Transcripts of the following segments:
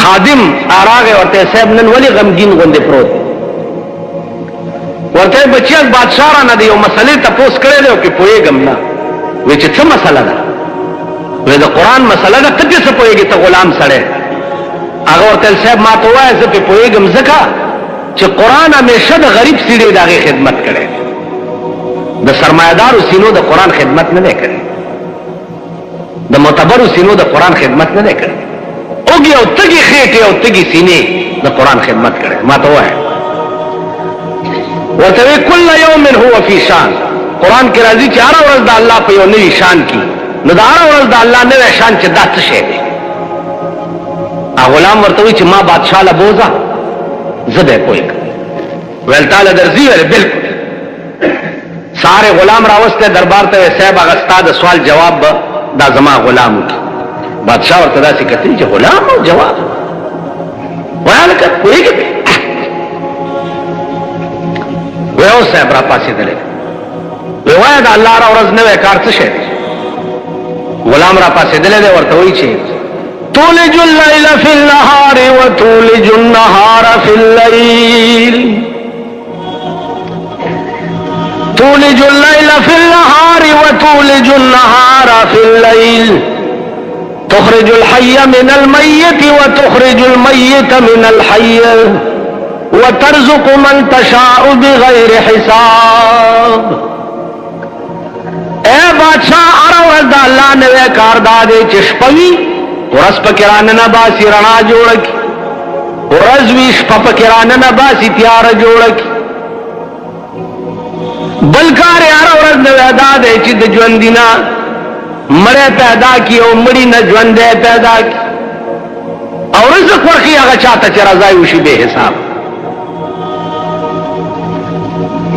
خادم آراغه ورته صاحب نن ولی غمگین غوندې پروت ورته بچیا بادشاہ را نه دی یو مسلې تپوس کړی دی او کې پوهېږم نه وی چې څه مسله ده وی د قرآن مسله ده ته پې څه پوهېږي ته غلام سړی هغه ورته صاحب ما ته ووایه زه پې پوهېږم ځکه چې قرآن همیشه د غریب سیړې د هغې خدمت کړی د سرمایهدارو سینو د قرآن خدمت نه دی کړی د معتبرو سینو د قرآن خدمت نه دی کړی اوږې او تږې خېټې او تږې سینې د قرآن خدمت کړی ما ته ووایه ورته وی کل یوم هو فی شان قرآن کې راځي چې هره ورځ د الله په یو نوي شان کې نو د هره ورځ د الله نوی شان چې دا څه شی دی غلام ورته وی چې ما بادشاہ له بوځه زه به پوهېږم ویل تعالی درځي ویل بالکل ساره غلام راوسته دربار ته صاحب هغه ستا د سوال جواب دا زما غلام وکړي بادشاہ ورته داسې کتل چې غلام او جواب ویل که پوهېږي ویو صاحب را پاسېدلی وی وایه د الله را ورځ نوی کار څه شی دی غلام را پاسېدلی دی ورته وایي چې تولج الليل في النهار وتولج النهار في الليل تولج الليل في النهار وتولج النهار في الليل تخرج الحي من الميت وتخرج الميت من الحي وترزق من تشاء بغیر حساب اے بادشاہ ارورز دا اللہ نوے کاردادے چشپوی ورس پکراننا باسی رنا جوڑکی ورز ویش پکراننا باسی تیار جوڑکی بلکار ارورز نوے دادے چید جوندینا مڑے پیدا کی او مڑی نجوندے پیدا کی اور رزق ورخی اگا چاہتا چی رضائی وشی بے حساب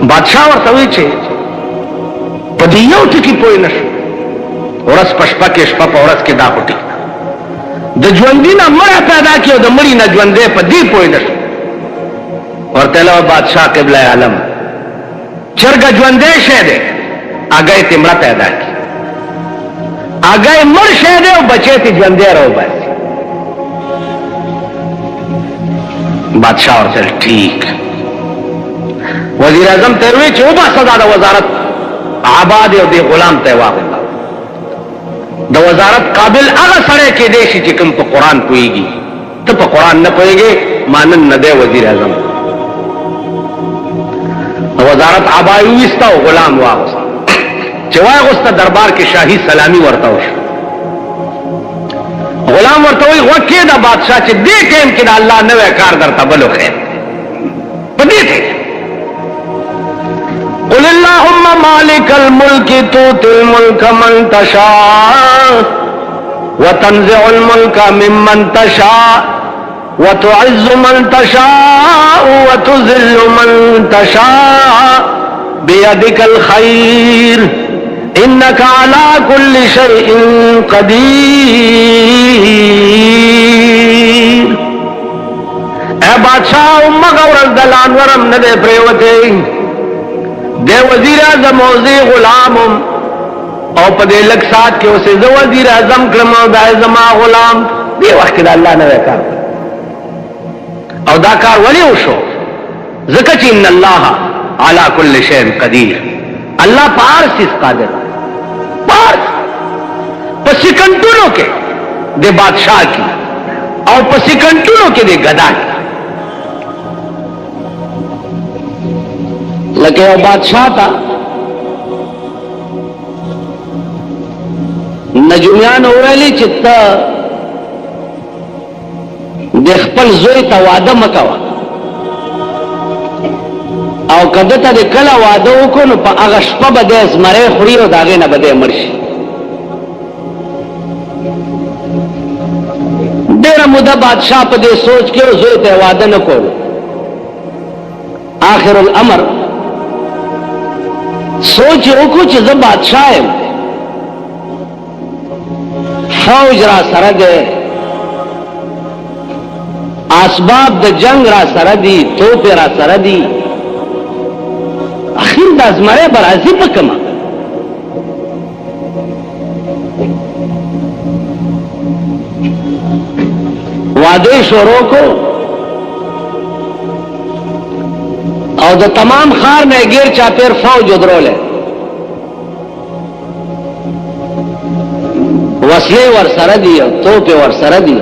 بادشاہ ورته وی چې په دې یو ټکي پوه نه شو ورځ په شپه کې شپه په ورځ کې دا پټي د ژوندي نه مړه پیدا کړي او د مړي نه ژوندی په دې پوه نه شو ورته له بادشاہ قبله عالم چرګ ژوندی شه دی هغه ته مړه پیدا کړي هغه مړ شه دی او بچی ته ژوندی راو باسي بادشاہ ورته ٹھیک وزیر اعظم تروی چې وبا صدا د وزارت آباد او دی غلام ته واغلا د وزارت قابل هغه سره کې دی چې کوم په قران پويږي ته په قران نه پويږي مانن نه دی وزیر اعظم وزارت آباد وستا او غلام واغس چې واغستا دربار کې شاهي سلامي ورته وشو غلام ورته وی وکي دا بادشاہ چې دې ټیم کې د الله نوې کار درته بلو خیر پدې ته قل اللهم مالك الملك تؤتي الملك من تشاء وتنزع الملك ممن تشاء وتعز من تشاء وتذل من تشاء بيدك الخير انك على كل شيء قدير اے بادشاہ مغورز دلان ورم ندے پریوتے دے وزیر اعظم اوزی غلامم او پا دے لگ ساتھ کے اسے دو وزیر اعظم کرمو دا زما غلام دی وقت دا اللہ نوے کار او دا کار ولی وشو ذکر چی ان اللہ علا کل شین قدیر اللہ پارسیس قادر پارس پا سکنٹونوں کے دے بادشاہ کی او پا سکنٹونوں کے دے گدا کی لکه یو بادشاہ تا نجومیان ویلي چې ته د خپل زوی ته واده مکوه او کده ته د کله واده وکړو نو په هغه شپه به د زمری خوري او د هغې نه به دی مړ شي ډېره موده بادشاہ په دې سوچ کې او زوی ته واده نه کولو آخر الامر سوچ وکړو چې زه بادشاہ یم فوج را سره ده اسباب د جنگ را سره دي توپ را سره دي اخیر د ازمره برازي پکما واده شروع کو او د تمام خار نه غیر چاپیر فوج دروله وسله ور سره دی توپ ور سره دی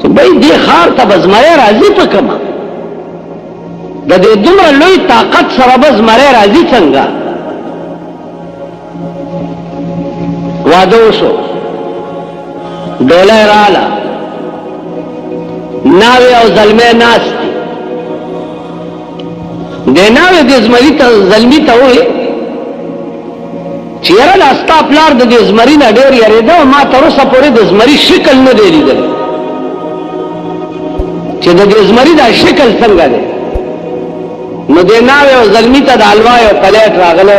ته به دې خار ته بزمره راځي په کما د دې دومره لوی طاقت سره بزمره راځي څنګه واده شو ډوله رااله ناوی او ظلمه ناس دی ناوی د زمری ته ظلمی ته وې چیرې لاستا پلار د زمری نه ډېر یریده او ما تر اوسه پورې د زمری شکل نه دی لیدل چې د زمری دا شکل څنګه دی نو د ناوی او ظلمی ته د حلوا او پلیټ راغله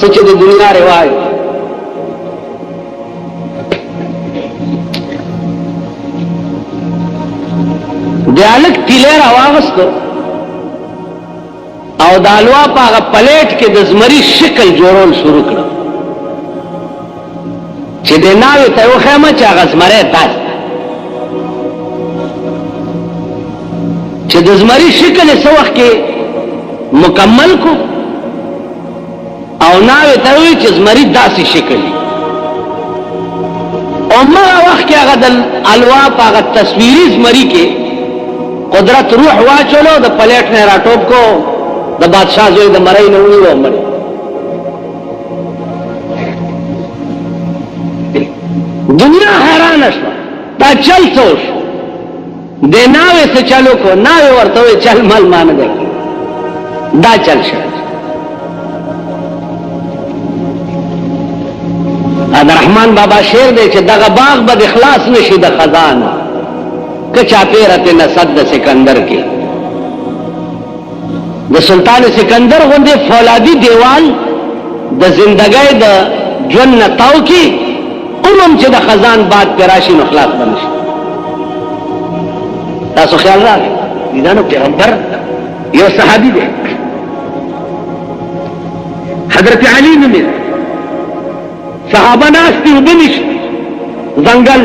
سچ د دنیا رواج دیالک تیلیر آواغستو او دالوا پا آغا پلیٹ کے دزمری شکل جوڑول شروع کرو چه دی ناوی تایو خیمه چه آغا زمره داز چه دزمری شکل سو وقت کے مکمل کو او ناوی تایوی چه زمری داسی شکلی او ما وقت کے آغا دل الوا پا آغا تصویری زمری کے قدرت روح واچولو د پلیٹ نه راټوب کو د بادشاہ زوی د مړی نه ویو مړی دنیا حیران شو دا چل سوش د ناوې څه چلو کو ناوې ورته چل مال مان دی دا چل شو عبدالرحمن بابا شعر دی چې دغه باغ به اخلاص نشي د خزانه کچا پیرت نصد د سکندر کی د سلطان سکندر غوندې فولادي دیوال د زندګۍ د ژوند نتاو کی اومم چې د خزان باد پراشي نو خلاص بنشي تاسو خیال راغی دیدانو پیغمبر یو صحابي دی حضرت علی نومې صحابه ناستي وبنش ځنګل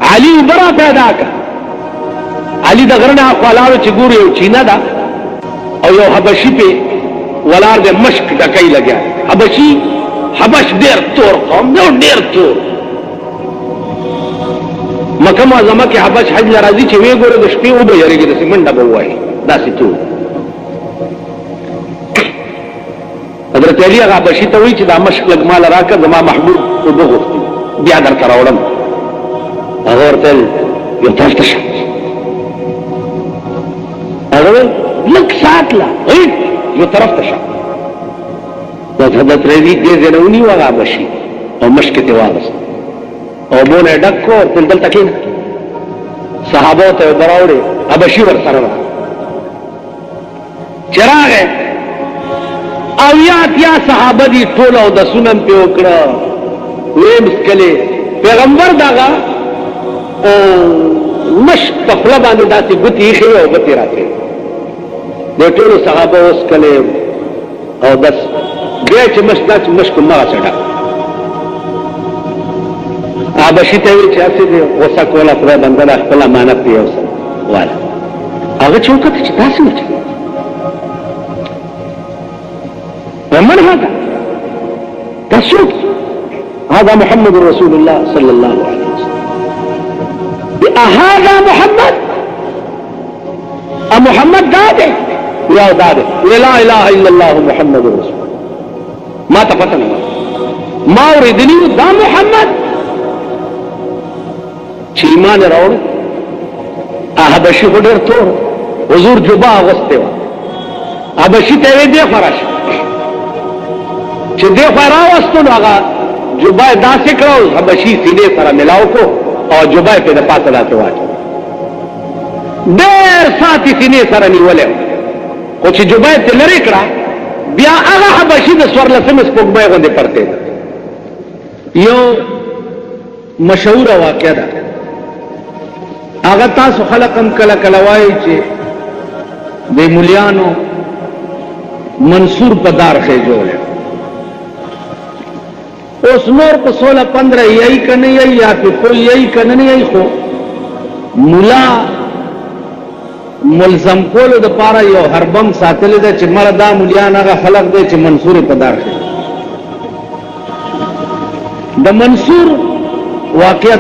علی برا پیدا کا علی د غرنا خپلارو چې ګوري او چینا دا او یو حبشي په ولار د مشک ډکای لګیا حبش ډیر تور قوم نو ډیر تور مکه معظمه کې حبش حج لراځي چې وی ګوره د شپې او به یریږي د سیمنډه به وای داسې تو حضرت علی هغه حبشي ته وی چې دا مشک لګ مال راکړه زما محبوب او بغوښتي بیا درته راوړم هغه ورته یو طرف شه هغه لک ساتلا یو طرف شه د حضرت رضی دې زنونی وغه بشي او مشک ته واغس او بونه ډکو تل دلته کې صحابه ته براوړي ابشي ور سره چراغ او یا صحابه دي ټول او د سنن په وکړه ویم سکله پیغمبر داغه مشک په خپل باندې داسې ګوتی خي او ګوتی راځي د ټول صحابه اوس کله او بس بیا چې مشک ما سره ابشي ته چې اسی دی وسه کوله خدای بنده خپل امانت دی اوس والا هغه چوکته چې تاسو نه ومن هذا تسوق هذا محمد رسول الله صلى الله عليه وسلم هذا محمد محمد داده يا داده لا اله الا الله محمد رسول ما تفتن ما اوریدنی دا محمد چې ایمان راوړ حبشي ډېر تور حضور جبا واغسته حبشي ته دې فراش چې دې فراوستو هغه جبا داسې کړو حبشي سینې سره ملاو کو او جبا په د پاسه راته واچو ډېر ساتي سینې سره نیولې خو چې جبا ته لری کړه بیا هغه حبشي د سور لسم سپوږمۍ غوندې پرته یو مشهور واقعه ده هغه تاسو خلقم کله کله وایي چې د مولیانو منصور په دار خې جوړه اوس نور په 16-15 یی کنه یی یا په کوئی یی کنه نه یی خو مولا ملزم کولو د پاره یو هربم ساتل دي چې مړه دا مولیان هغه خلق دي چې منصور پدار شي. د منصور واقعا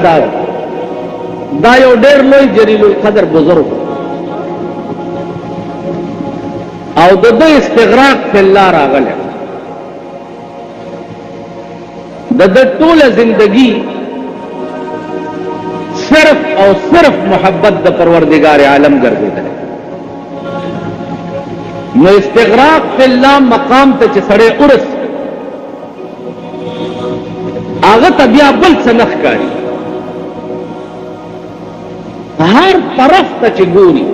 دا یو ډېر لوی جلیل القدر بزرگ او د استغراق په الله راغله. د ټول زندگی صرف او صرف محبت د پروردگار عالم ګرځیدل. نو استغراق فی الله مقام ته چې سړی ورس هغه ته بیا بل څه نه ښکاري. هر طرف ته چې ګوري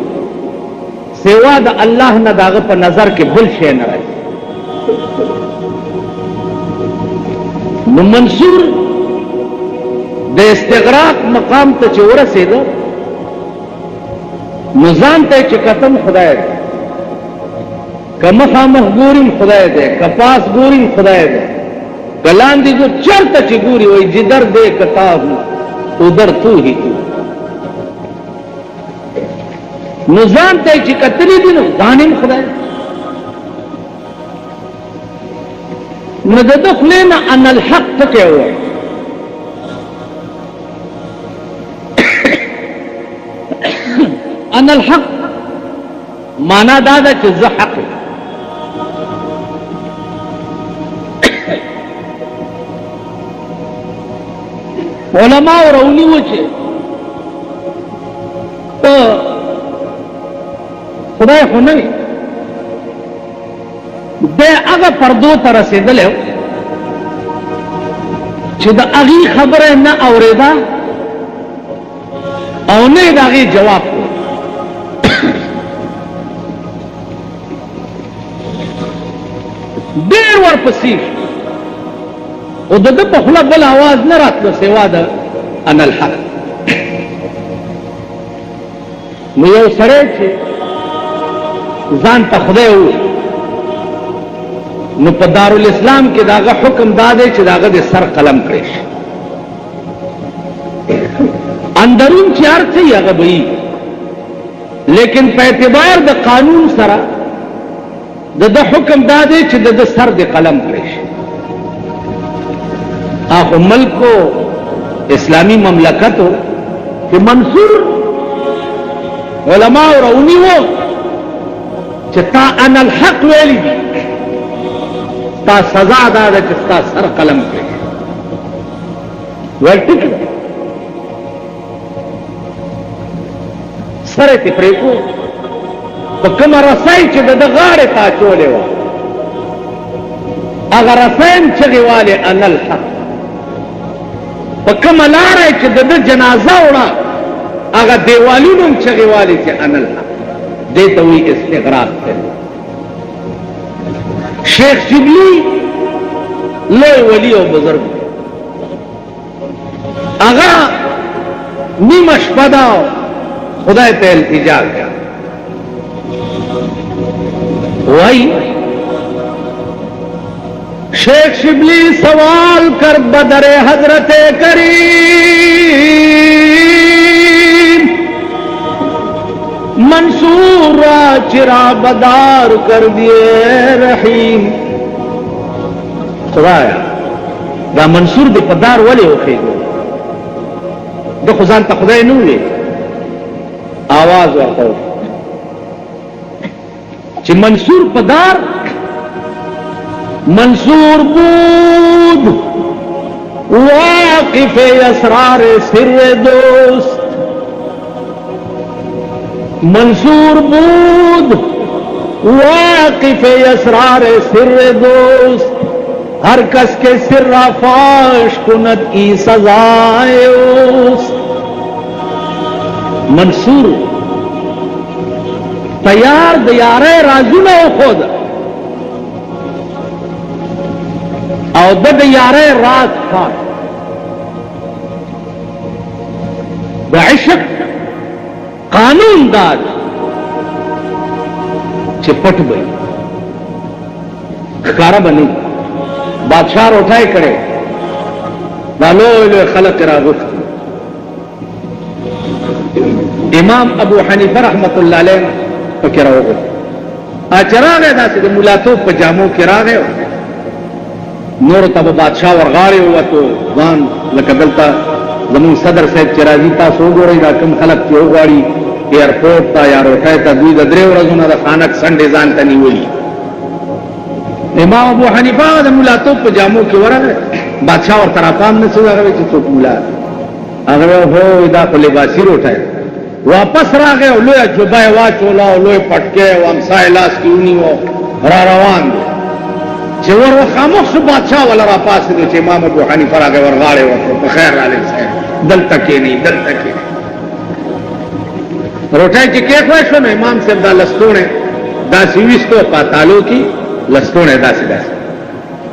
سوا د الله نه داغه په نظر کې بل شی نه راځي. نو منصور د استغراق مقام ته چې ورسېده نو ځان ته چې کتم خدای دی، که مخامخ ګوریم خدای دی، که پاس گوریم خدای دی، که لاندې جو چرته چې ګوري وای جدر دے کتاب ادھر تو ہی تو. نو ځان ته چې کتلی دي نو ځانیم خدای. نو د ده خولې نه ان الحق ټکی ووایي. ان الحق معنا دا ده چې زه حق یم. علماء رونی و چې خدای خو نه وي دی هغه پردو ته رسېدلی چې د هغې خبره نه اورېده او نه یې د هغې جواب کړو. ډېر ورپسې او د ده په خوله بل اواز نه راتلو سوا د ان الحق. نو یو سړی چې ځان ته خدای ووایي نو په دارالاسلام کې داغه حکم دا دی چې داغه د سر قلم کړی شي. اندرون چې هر څه یې هغه به وي، لیکن په اعتبار د قانون سره د ده حکم دا دی چې د ده سر د قلم کړی شي. اخو ملکو اسلامی مملکتو کہ منصور علماء رونی ہو چتا ان الحق ویلی دی تا سزا دادا چستا سر قلم کرے ویلٹک سر تفریقو تو کم رسائی چی دا غاڑی تا چولے وا اگر رسائم چگی والے ان الحق پکم لاره چې د جنازه وړه هغه دیوالونو چغې والي چې ان الحق دې ته وایي استغراق دی. شیخ شبلی لوی ولی او بزرگ هغه نیمه شپه ده خدای ته التجا کړه وایي شیخ شبلی سوال کر بدر حضرت کریم منصور را چرا بدار کر دیے رحیم. خدایا دا منصور دی پدار ولی وخیدو دا خزان تا خدای نووی آواز ورکو چی منصور پدار منصور بود واقف اسرار سر دوست. منصور بود واقف اسرار سر دوست ہر کس کے سر فاش کند ای سزائے اوست. منصور تیار دیارے رازونه خود او د یاره راز خان د عشق قانون داد چې پټ وي ښکارا بني بادشاہ اٹھائے کړي دالو خلق راغفت. امام ابو حنیفه رحمت الله علیه فکر راغفت. اچراغه داسې د مولاتو په جامو کې راغی. نور ته بادشاہ ورغاړي وته ځان لکه دلته زمون صدر صاحب چې راځي تاسو وګورئ دا کوم خلک چې وغواړي ایرپورټ ته یا روټۍ ته دوی د درې ورځو نه د خانک سنډې ځان ته نیولي. امام ابو حنیفه د مولاتو په جامو کې ورغی. بادشاہ ورته راپام نه شو هغه چې څوک مولا هغه هو دا په لباسي روټۍ واپس راغی او لوی جوبای واچولا او لوی پټکه او امسای لاس کې ونیو را روان دی. چې ور خاموش بادشاہ ولا را پاسې د امام ابو حنیفه راغی ورغاړي ورته په خیر علی صاحب دلته کې نه دلته کې روټۍ چې کې خوښ شو امام صاحب دا لستونه دا سیويستو پاتالو کې لستونه داسې داسې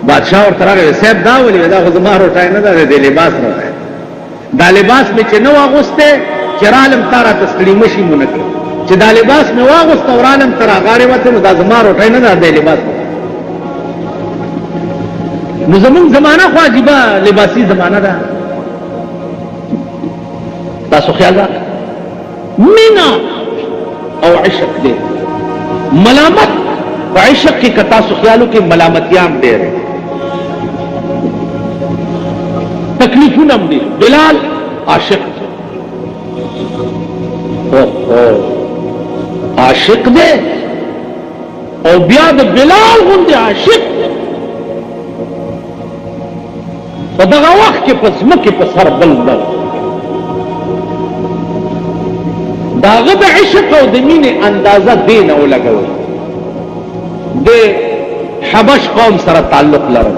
بادشاہ ورته راغی صاحب دا ولې دا خو زما روټۍ نه ده د لباس روټۍ دا لباس مې چې نو واغوسته چرالم تارا تسلی مشي مونږ چې دا لباس مې واغوسته ورالم تر غاړې وته نو دا زما روټۍ نه ده د لباس. نو زمون زمانہ خو عجیبه لباسی زمانہ ده. تاسو خیال ده مینا او عشق دے ملامت و عشق کی تاسو خیالو کې ملامتیام ډېر تکلیفونه هم دي. بلال عاشق عاشق دے او بیا د بلال غوندې عاشق په دغه وخت کې پس مکه په سر بل بل داغه د عشق او د مینې اندازه دین او لګوي. د حبش قوم سره تعلق لري.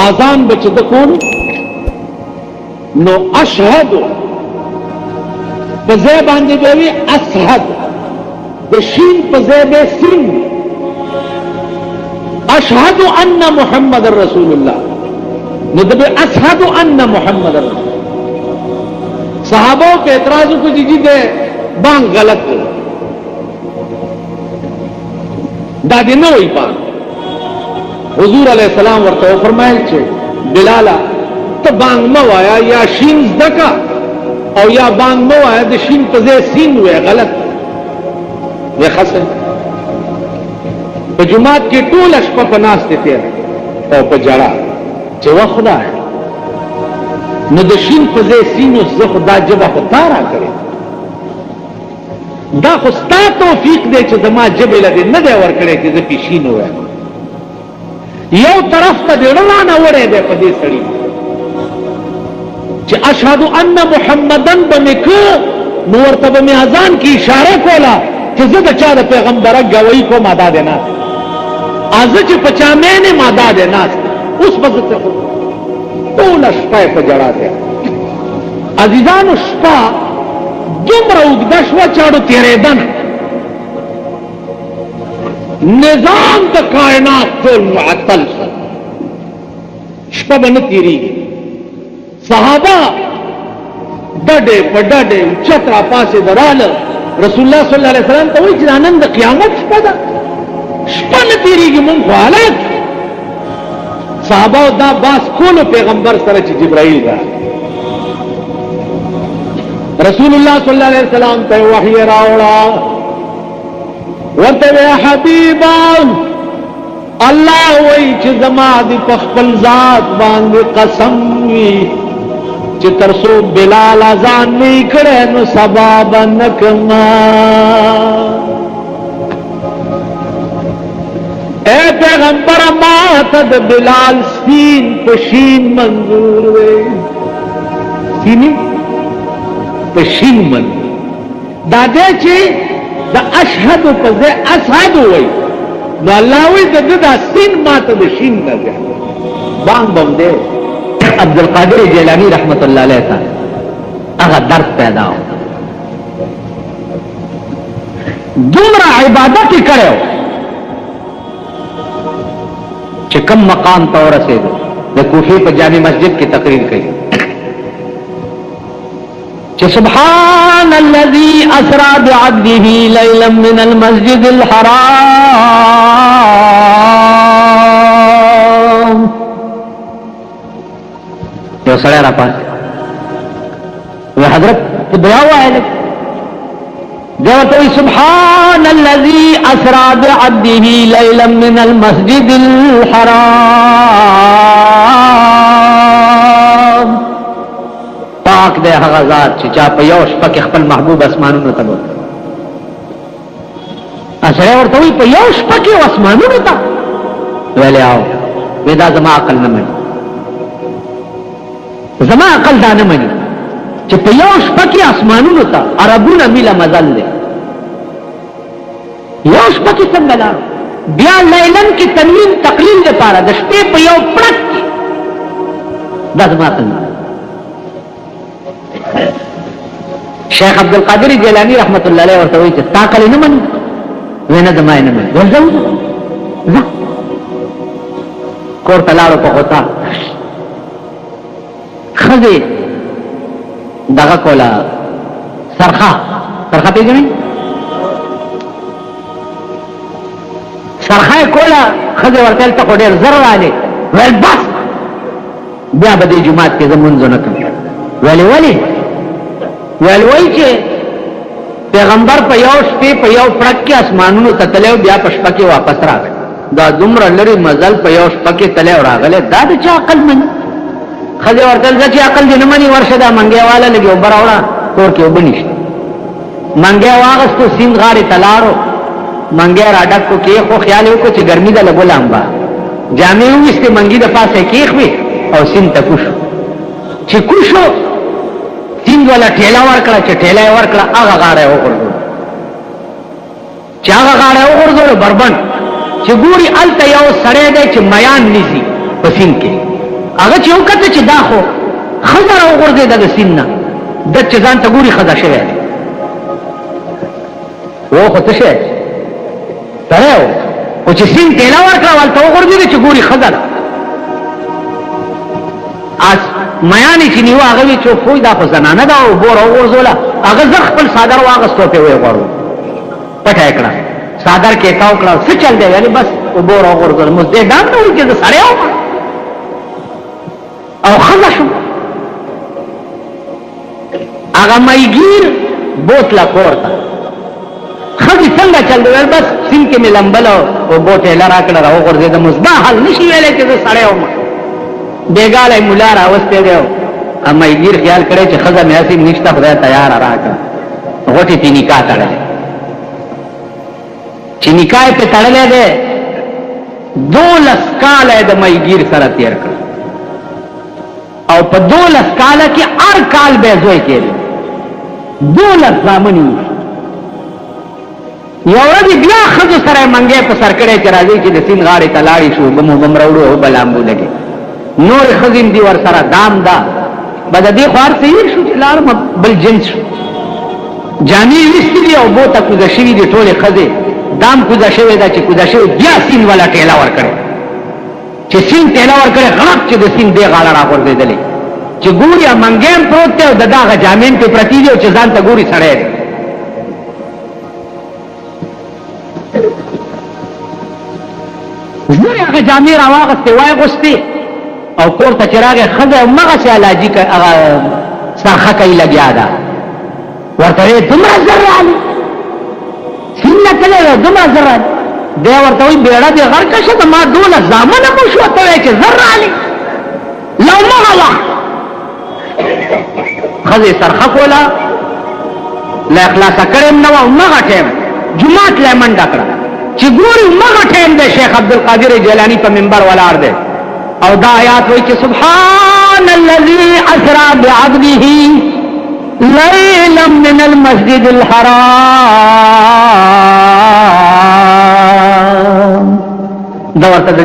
اذان بچ د کول نو اشهد په ځای باندې دی اشهد د شین په ځای به سین اشهد ان محمد رسول الله نو دبه اشهد ان محمد رسول. صحابوں کے اعتراض کو جی دے بانگ غلط دادی نہ ہوئی بانگ. حضور علیہ السلام ورته فرمایل چې بلالا ته بانگ مو وایا یا شین زدکا او یا بانگ مو وایا د شین په ځای سین وې غلط وې خاصه. په جمعات کې ټول شپه په ناس ته تیر او په جړه چې وخدا نو د شین په ځای سینو زه خدا جبه خو تارا کړې دا خو ستا توفیق دی چې زما جبه لدې نه دی ورکړی چې زه پیشین وایم. یو طرف ته د رڼا وړې دی په دې سړي چې اشهد ان محمدن بنکو نو ورته به مې اذان کې اشاره کوله چې زه د چا د پیغمبره ګوي کوم ادا دی نه ازه چې په چا مې نه ماده دی نه اوس به څه ټول شپه په جړا دی. عزیزانو شپه دومره اوږده شوه چاړو تېرېدن نظام د کائنات ټول معطل شو شپه به نه تېرېږي. صحابه ډډې په ډډې چت را پاسې دراله رسول الله صلی الله علیه وسلم ته وایي چې نن د قیامت شپه ده شپه نه تېرېږي مونږ خو حالات صحابه دا باس کولو پیغمبر سره چې جبرائیل راغی رسول الله صلی الله علیه وسلم ته وحی راوړه ورته یا حبیبا الله وایي چې زما د خپل ذات باندې قسم وي چې ترسو بلال اذان نه کړي نو سبب نکما. اے پیغمبر ما ته د بلال سین پشین منظور وي سینی پشین منظور دا دې چې د اشهد په ځای اشهد وي نو الله وي د سین ما ته د شین نه ده بانګ بم دې. عبد القادر جیلانی رحمت الله علیه تا هغه درس پیدا و دومره عبادت کړو چې کم مقام ته ورسېدو د کوفې په جامع مسجد کې تقریر کړي چې سبحان الذي اسرا بعبده ليلا من المسجد الحرام یو سړی را پاس وی حضرت بیا وایل دیوتوی سبحان الذي اسرا بعبده ليلا من المسجد الحرام پاک دے هغه ذات چې چا په یو شپه کې خپل محبوب اسمانونو ته بوت اسره ورته وی په یو شپه کې اسمانونو ته ویلې آو ودا زما عقل نه مانی زما عقل دا نه مانی چې په یو شپه کې اسمانونو ته عربونه میله مزل دی یو شپه کې څنګه لار بیا لیلن کې تنوین تقلیل لپاره د شپې په یو پړک کې دا زما عقل نه شیخ عبدالقادر جیلانی رحمت الله علیه ورته وایي چې تا عقل نه مانی وینا زما نه مانی ورځو ځه کور ته لاړو په غوطه خزه دغه کولا سرخه پیژنئ سرخه کولا خزه ورتل ته ډېر زر راځي ول بس بیا به د جمعات کې زمونږ نه کوم ولی چې پیغمبر په یو شپې په یو پړک کې اسمانونو ته تلو بیا په شپه کې واپس راغی دا دومره لري مزل په یو شپه کې تلو راغله دا د چا عقل من خځه ورته چې عقل دې نه مني ورشه دا منګي والا لګي وبر اوړه کور کې وبنيشت منګي واغستو سیند غاړي تلارو منګي راډک کو کې خو خیال یو کو چې ګرمي ده لګولم با جامې وېسته منګي د پاسه کېخ وي او سیند ته کوشو چې کوشو سیند والا ټیلا ورکړه چې ټیلا ورکړه هغه غاړه وګورځو چې هغه غاړه وګورځو بربند چې ګوري الته یو سړی دی چې میان نيسي په سیند کې هغه چې وکړه چې دا خو خزر او غرزه د سیننا د چې ځان ته ګوري خزر شوی و خو ته شه ترو او چې سین ته لا ورکړه ولته وګورځي چې ګوري خزر اس میانې چې نیو هغه چې فوج دا خو زنانه دا او بور او غرزولا هغه ځ خپل صادر واغستو په وی غواړو پټه کړه صادر کې کاو کړه څه چل دی یعنی بس او بور او غرزول مزه دا نه وي چې سړیو او خزه شو هغه مایګیر بوتلا کوړه خزه څنګه چل دی بس سین کې ملمبل او بوتې لرا کړه راو غرزه د مزبا حل نشي ویلې چې سړیو بیګاله مولا را وسته دیو اما یې خیال کړي چې خزه مې اسی نشته خدای تیار راکړه غوټي تی نکاح تړلې چې نکاح په تړلې ده 12 کال د مېګیر سره تیر کړ او په 12 کال کې هر کال به زوی کېږي 12 زامنی یو ورځ بیا خزه سره منګې په سر کړي چې راځي چې د سین غاړې تلاړي شو بمو بمراوړو بلامبو لګي نور خزین دی ور سره دام دا بد دې خوار سیر شو چې لار بل جنس جانی وستلی او بو ته کوزه شوی دی ټوله خزه دام کوزه شوی دا چې کوزه شوی بیا سین والا ټیلا ور کړي چې سین ټیلا ور کړي غلط چې د سین دی غاړه را ور دیدلې چې ګوریا منګیم پروت ته د داغه جامین په پرتی دی چې ځان ته ګوري سړی ګوریا هغه جامې راواغسته وای غسته او کور ته چراغه خزه مغه سي علاجي هغه سرخه کوي لګیا دا ورته تمره زره علي سینه کله دمه زره دی ورته وي بیړه دی غر کشه ته ما 12 زامن مو شو ته چې زره علي لو مغه خزه سرخه کولا لا اخلاص کړم نو مغه ټیم جمعات له منډه کړه چې ګوري مغه ټیم د شیخ عبدالقادر جیلانی په منبر ولار دی او دا آیات وی چې سبحان الذي اسرا بعبده ليلا من المسجد الحرام دا ورته د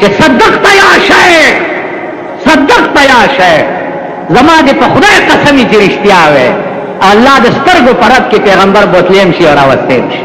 چې صدقت یا شیخ صدقت یا شیخ زما دې په خدای قسمی چې رښتیا وې الله د سترګو پرد کې پیغمبر بوتلیم شي او راوستیم شي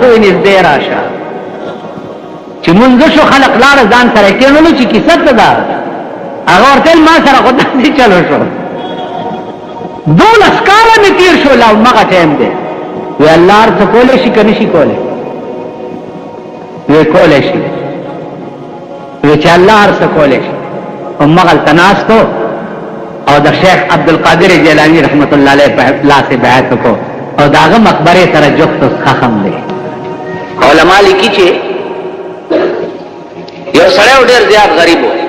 کوي نږدې راشه چې مونږ شو خلق لار ځان سره کېنولو چې کیسه ده هغه ورته ما سره خدای چلو شو 12 کال می تیر شو لا مغه ټیم دی وی الله څه کولې شي کني شي کولې وی کولې شي چې الله هر څه کولی شي. همغلته ناست و او د شیخ عبدالقادر جیلانی رحمت الله علیه په لاسې بیعت وکړو او د هغه مقبرې سره جفت خخم دی. علما لیکي چې یو سړی ډېر زیات غریب و